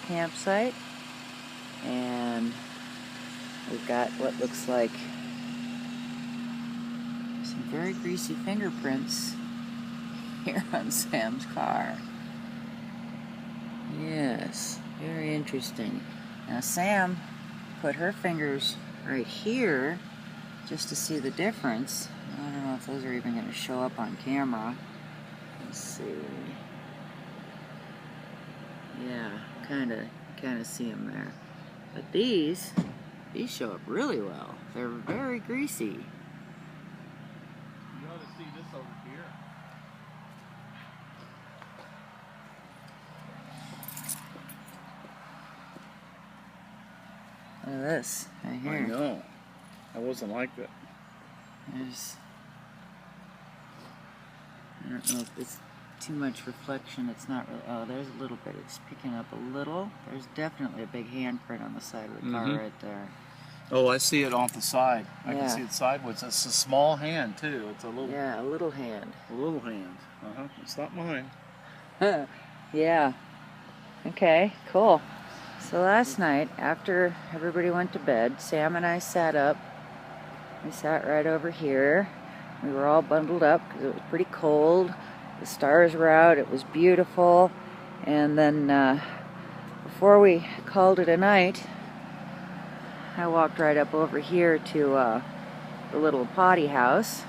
campsite, and we've got what looks like some very greasy fingerprints here on Sam's car. Yes, very interesting. Now Sam put her fingers right here just to see the difference. I don't know if those are even going to show up on camera. Let's see. Yeah, kind of see them there. But these show up really well. They're very greasy. You ought to see this over here. Look at this right here. I know. I wasn't like that. I don't know if it's too much reflection. It's not really. Oh, there's a little bit. It's picking up a little. There's definitely a big handprint on the side of the car right there. Oh, I see it off the side. I Yeah. can see it sideways. It's a small hand too. It's a little. Yeah, a little hand. A little hand. It's not mine. Yeah. Okay, cool. So last night, after everybody went to bed, Sam and I sat up. We sat right over here. We were all bundled up because it was pretty cold. The stars were out. It was beautiful. And then before we called it a night, I walked right up over here to the little potty house.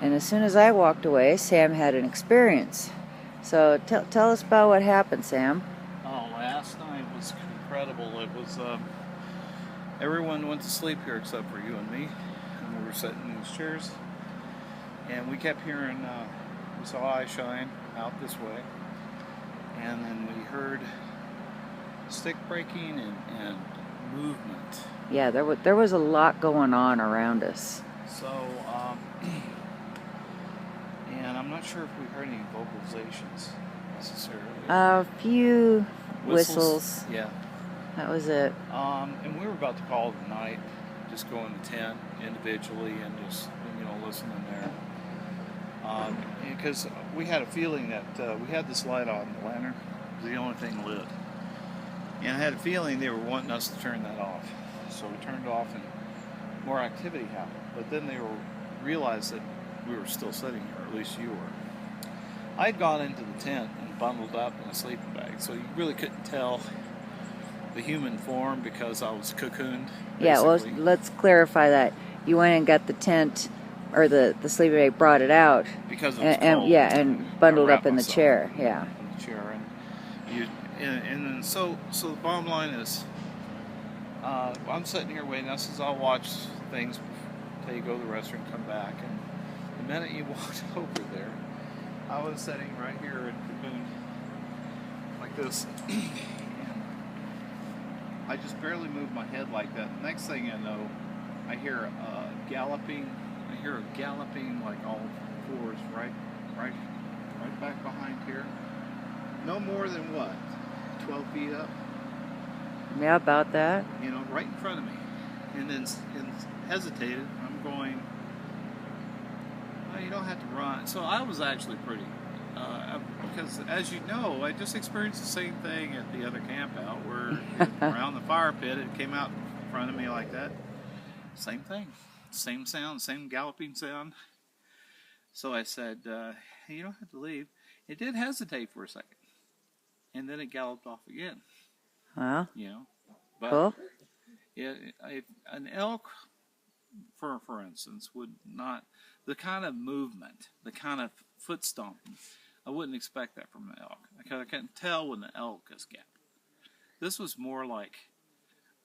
And as soon as I walked away, Sam had an experience. So tell us about what happened, Sam. Oh, last night was incredible. It was, everyone went to sleep here except for you and me. And we were sitting in these chairs. And we kept hearing, we saw eyes shine out this way. And then we heard stick breaking and movement. Yeah, there was a lot going on around us. So, and I'm not sure if we heard any vocalizations necessarily. A few whistles. Yeah. That was it. And we were about to call it a night, just go in the tent individually and just, listening there. Because we had a feeling that we had this light on, the lantern, it was the only thing lit. And I had a feeling they were wanting us to turn that off. So we turned it off and more activity happened. But then they realized that we were still sitting here, or at least you were. I had gone into the tent and bundled up in a sleeping bag, so you really couldn't tell the human form because I was cocooned. Basically. Yeah, well, let's clarify that. You went and got the tent, or the sleeping bag, brought it out. Because it was cold. And bundled up in the chair, yeah. In the chair, and then so the bottom line is, I'm sitting here waiting. I says I'll watch things until you go to the restroom, come back, and the minute you walked over there, I was sitting right here in cocoon like this, and I just barely moved my head like that. The next thing I know, I hear a galloping like all fours right back behind here. No more than what? 12 feet up? Yeah, about that. Right in front of me. And then hesitated. I'm going, well, you don't have to run. So I was actually pretty, because as you know, I just experienced the same thing at the other camp out where around the fire pit, it came out in front of me like that. Same thing. Same sound, same galloping sound. So I said, hey, you don't have to leave. It did hesitate for a second. And then it galloped off again. Well, But cool. An elk, for instance, would not, the kind of movement, the kind of foot stomping, I wouldn't expect that from an elk. Because I couldn't tell when the elk is gapped. This was more like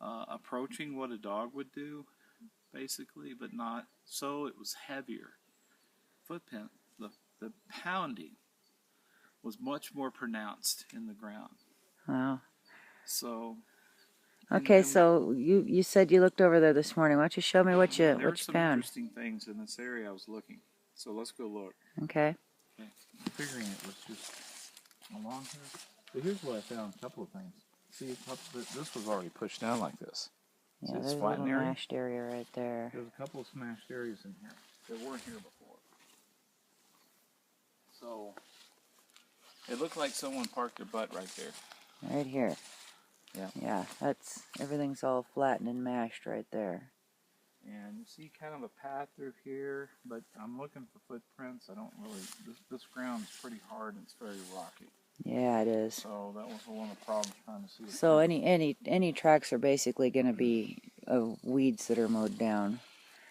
approaching what a dog would do, basically, but not so. It was heavier. Footprint, the pounding was much more pronounced in the ground. Wow. So. Okay, so you said you looked over there this morning. Why don't you show me what you There were some found? interesting things in this area I was looking. So let's go look. Okay. Figuring it was just along here. But here's what I found, a couple of things. See, this was already pushed down like this. Yeah, there's a little mashed area right there. There's a couple of smashed areas in here that weren't here before. So, it looked like someone parked their butt right there. Right here. Yeah. Yeah, everything's all flattened and mashed right there. And you see kind of a path through here, but I'm looking for footprints. I don't really, this ground's pretty hard and it's very rocky. Yeah, it is. So that was one of the problems trying to see. So any tracks are basically going to be weeds that are mowed down.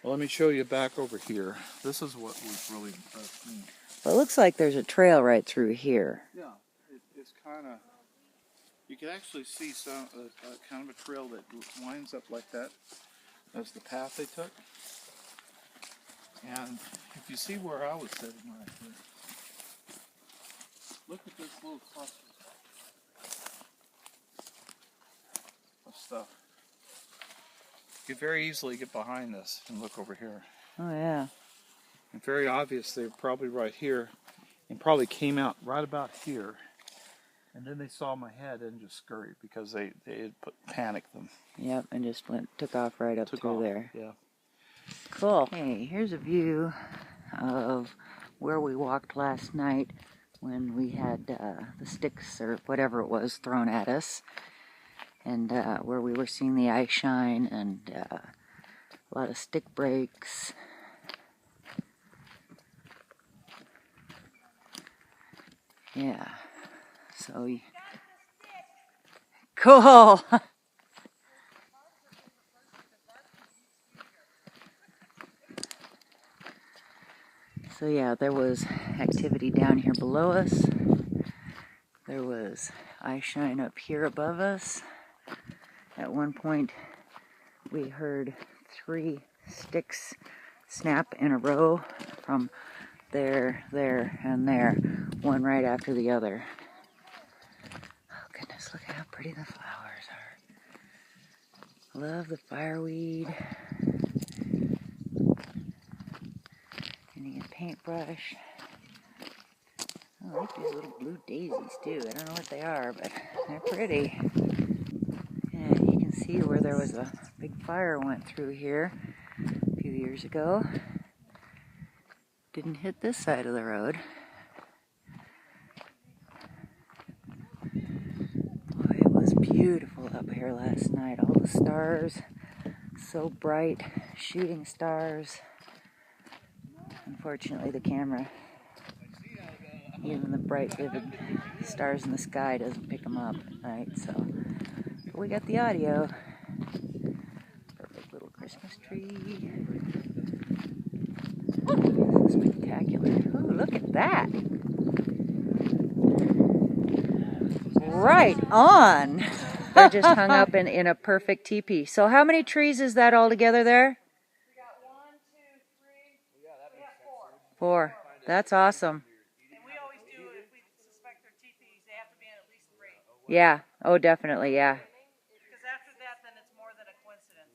Well, let me show you back over here. This is what was really impressed me. But it looks like there's a trail right through here. Yeah, it's kind of, you can actually see some kind of a trail that winds up like that. That's the path they took. And if you see where I was sitting right here, look at this little cluster of stuff. You could very easily get behind this and look over here. Oh yeah. And very obvious they're probably right here and probably came out right about here. And then they saw my head and just scurried because they had panicked them. Yep, and just took off right up through there. Yeah. Cool. Hey, here's a view of where we walked last night when we had the sticks or whatever it was thrown at us, and where we were seeing the eye shine and a lot of stick breaks. Yeah. So cool. So yeah, there was activity down here below us. There was eye shine up here above us. At one point, we heard 3 sticks snap in a row from there, and there, one right after the other. Oh goodness, look at how pretty the flowers are. Love the fireweed. Getting a paintbrush. I like these little blue daisies too. I don't know what they are, but they're pretty. And you can see where there was a big fire went through here a few years ago. Didn't hit this side of the road. Boy, it was beautiful up here last night. All the stars, so bright, shooting stars. Unfortunately, the camera, even the bright, vivid stars in the sky, doesn't pick them up, right? So, but we got the audio. Perfect little Christmas tree. Spectacular. Ooh, look at that. Right on. They're just hung up in a perfect teepee. So how many trees is that all together there? We got 1, 2, 3. We have 4. 4. That's awesome. And we always do, if we suspect they're teepees, they have to be in at least 3. Yeah. Oh, definitely. Yeah. Because after that, then it's more than a coincidence.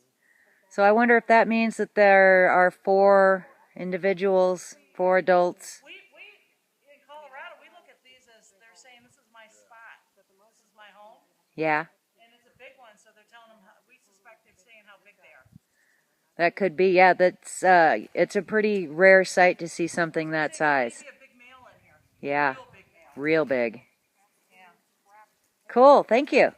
So I wonder if that means that there are 4 individuals, 4 adults. We in Colorado, we look at these as they're saying this is my spot. This is my home. Yeah. And it's a big one, so they're telling them, we suspect they're saying how big they are. That could be. Yeah, that's it's a pretty rare sight to see something that size. Maybe a big male in here. Yeah. Real big male. Real big. Yeah. Cool. Thank you.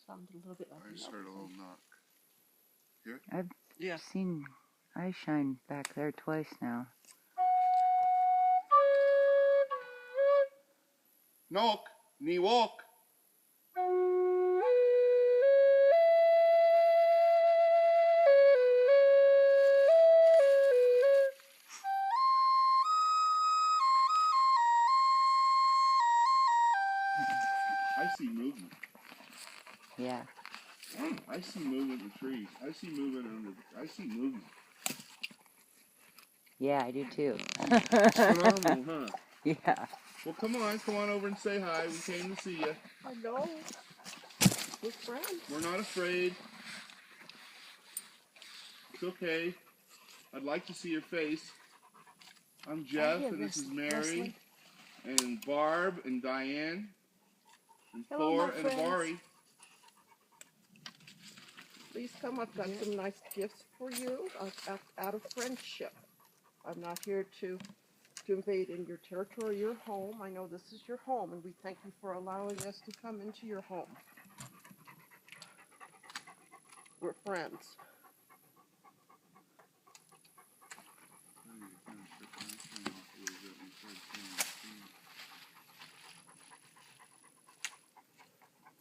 Sounded a little bit like I just heard a little knock. Here? I've seen eye shine back there twice now. Knock, knee walk. I see movement. Yeah. I see movement in the trees. I see movement I see movement. Yeah, I do too. Phenomenal, huh? Yeah. Well, come on over and say hi. We came to see you. I know. We're friends. We're not afraid. It's okay. I'd like to see your face. I'm Jeff, hear and this is Mary, rustling. and Barb, and Diane, and Hello, Thor, my and friends. Abari. Please come. I've got some nice gifts for you out of friendship. I'm not here to invade in your territory, your home. I know this is your home, and we thank you for allowing us to come into your home. We're friends.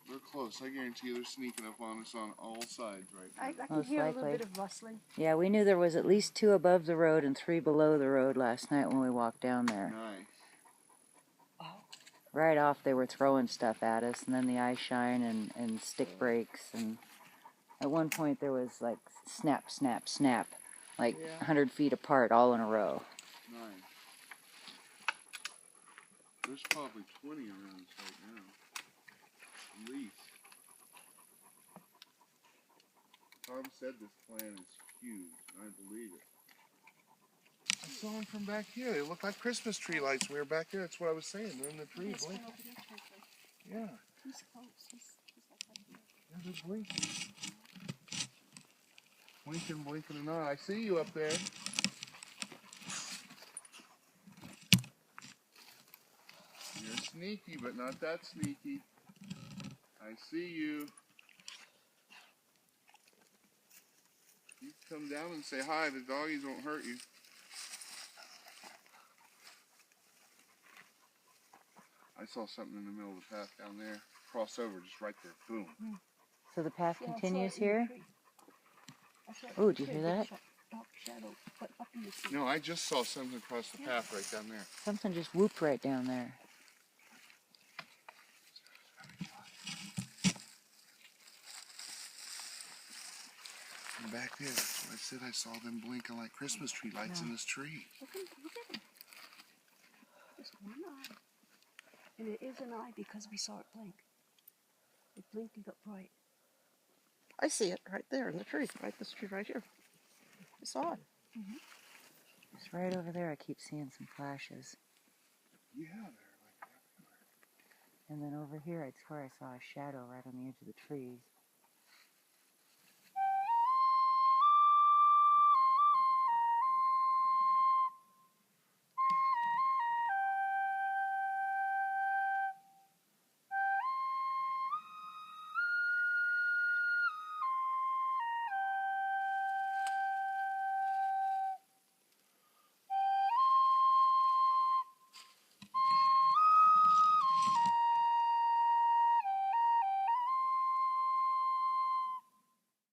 They're close. I guarantee you they're sneaking up on us on all sides right now. I can Most hear a likely. little bit of rustling. Yeah, we knew there was at least 2 above the road and 3 below the road last night when we walked down there. Nice. Oh. Right off they were throwing stuff at us, and then the eye shine and stick breaks, and at one point there was like snap, snap, snap, like 100 feet apart all in a row. Nice. There's probably 20 around us right now. At least. Tom said this plan is huge, and I believe it. I saw them from back here. They look like Christmas tree lights. We were back there. That's what I was saying. They're in the trees blinking. Yeah. He's close. He's like right here. Yeah, they're blinking. Blinking, blinking, and on. I see you up there. You're sneaky, but not that sneaky. I see you. You come down and say hi. The doggies won't hurt you. I saw something in the middle of the path down there. Cross over, just right there. Boom. So the path Yeah, I saw continues it in the here? tree. I saw it Oh, in did you the hear tree, that? big dark shadow, but up in the tree. No, I just saw something across the path right down there. Something just whooped right down there. From back there, that's what I said. I saw them blinking like Christmas tree lights in this tree. Look at him. Just one eye. And it is an eye because we saw it blink. It blinked and got bright. I see it right there in the tree. Right, this tree right here. I saw it. Mm-hmm. It's right over there. I keep seeing some flashes. Yeah, they're like everywhere. And then over here, I swear I saw a shadow right on the edge of the trees.